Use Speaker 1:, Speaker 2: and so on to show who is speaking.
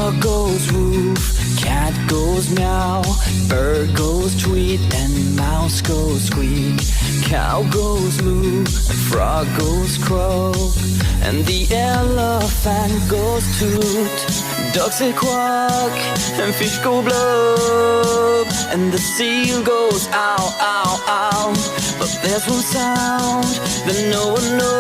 Speaker 1: Dog goes woof, cat goes meow, bird goes tweet, and mouse goes squeak. Cow goes moo, and frog goes croak, and the elephant goes toot. Ducks say quack, and fish go blub, and the seal goes ow, ow, ow. But there's one sound that no one knows.